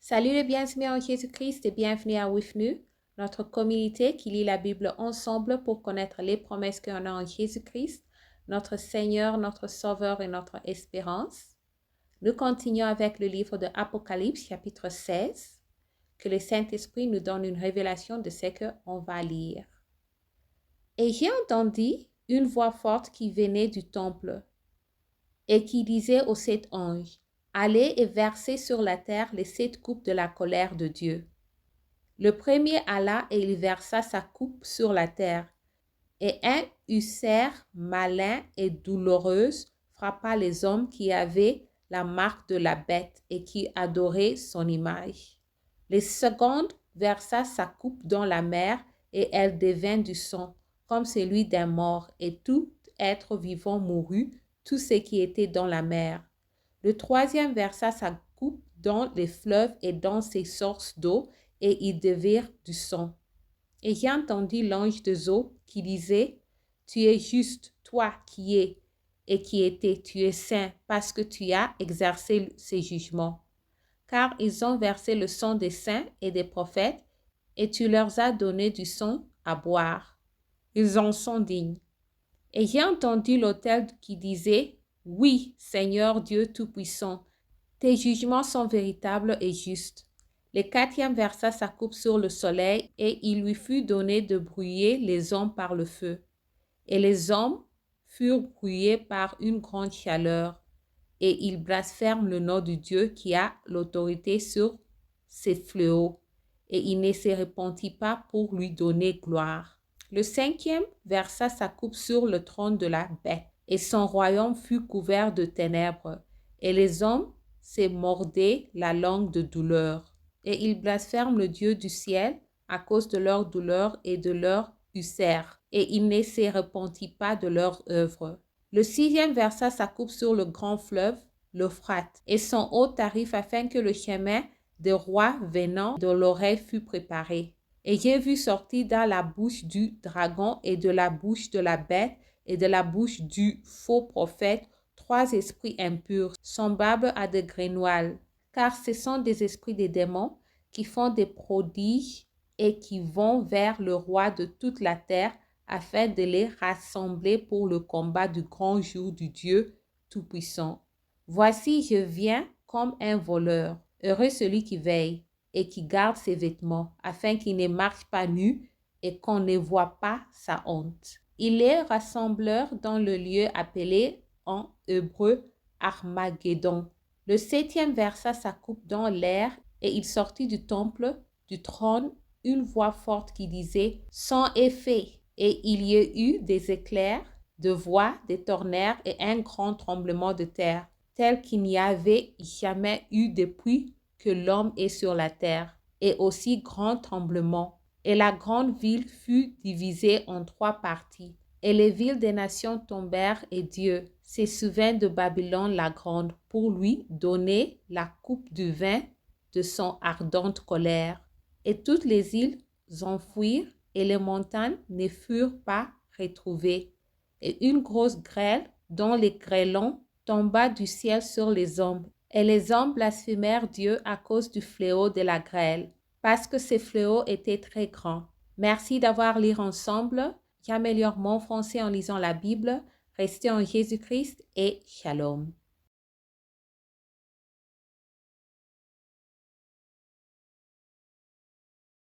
Salut les bien-aimés en Jésus-Christ et bienvenue à WIFNU, notre communauté qui lit la Bible ensemble pour connaître les promesses qu'on a en Jésus-Christ, notre Seigneur, notre Sauveur et notre espérance. Nous continuons avec le livre de Apocalypse, chapitre 16, que le Saint-Esprit nous donne une révélation de ce qu'on va lire. Et j'ai entendu une voix forte qui venait du temple et qui disait aux 7 anges, allez et versez sur la terre les 7 coupes de la colère de Dieu. Le premier alla et il versa sa coupe sur la terre. Et un ulcère malin et douloureuse frappa les hommes qui avaient la marque de la bête et qui adoraient son image. Le second versa sa coupe dans la mer et elle devint du sang, comme celui d'un mort, et tout être vivant mourut, tout ce qui était dans la mer. Le troisième versa sa coupe dans les fleuves et dans ses sources d'eau, et ils devinrent du sang. Et j'ai entendu l'ange des eaux qui disait, tu es juste, toi qui es et qui étais, tu es saint, parce que tu as exercé ces jugements. Car ils ont versé le sang des saints et des prophètes, et tu leur as donné du sang à boire. Ils en sont dignes. Et j'ai entendu l'autel qui disait, oui, Seigneur Dieu Tout-Puissant, tes jugements sont véritables et justes. Le quatrième versa sa coupe sur le soleil, et il lui fut donné de brûler les hommes par le feu. Et les hommes furent brûlés par une grande chaleur, et ils blasphèrent le nom de Dieu qui a l'autorité sur ces fléaux, et il ne se repentit pas pour lui donner gloire. Le cinquième versa sa coupe sur le trône de la bête, et son royaume fut couvert de ténèbres, et les hommes se mordaient la langue de douleur. Et ils blasphèrent le Dieu du ciel à cause de leur douleur et de leur ulcère, et il ne se repentit pas de leur œuvre. Le sixième versa sa coupe sur le grand fleuve, l'Euphrate, et son haut tarif afin que le chemin des rois venant de l'oreille fût préparé. Et j'ai vu sortir dans la bouche du dragon et de la bouche de la bête et de la bouche du faux prophète 3 esprits impurs, semblables à des grenouilles, car ce sont des esprits des démons qui font des prodiges et qui vont vers le roi de toute la terre afin de les rassembler pour le combat du grand jour du Dieu Tout-Puissant. Voici, je viens comme un voleur. Heureux celui qui veille et qui garde ses vêtements, afin qu'il ne marche pas nu et qu'on ne voit pas sa honte. Il les rassembleur dans le lieu appelé en hébreu Armageddon. Le septième versa sa coupe dans l'air, et il sortit du temple, du trône, une voix forte qui disait « Sang est fait !» Et il y eut des éclairs, de voix, des tonnerres et un grand tremblement de terre, tel qu'il n'y avait jamais eu depuis que l'homme est sur la terre, et aussi grand tremblement. Et la grande ville fut divisée en 3 parties. Et les villes des nations tombèrent, et Dieu se souvint de Babylone la grande pour lui donner la coupe du vin de son ardente colère. Et toutes les îles s'enfuirent, et les montagnes ne furent pas retrouvées. Et une grosse grêle, dont les grêlons, tomba du ciel sur les hommes. Et les hommes blasphémèrent Dieu à cause du fléau de la grêle, parce que ce fléau était très grand. Merci d'avoir lu ensemble. J'améliore mon français en lisant la Bible. Restez en Jésus-Christ et Shalom.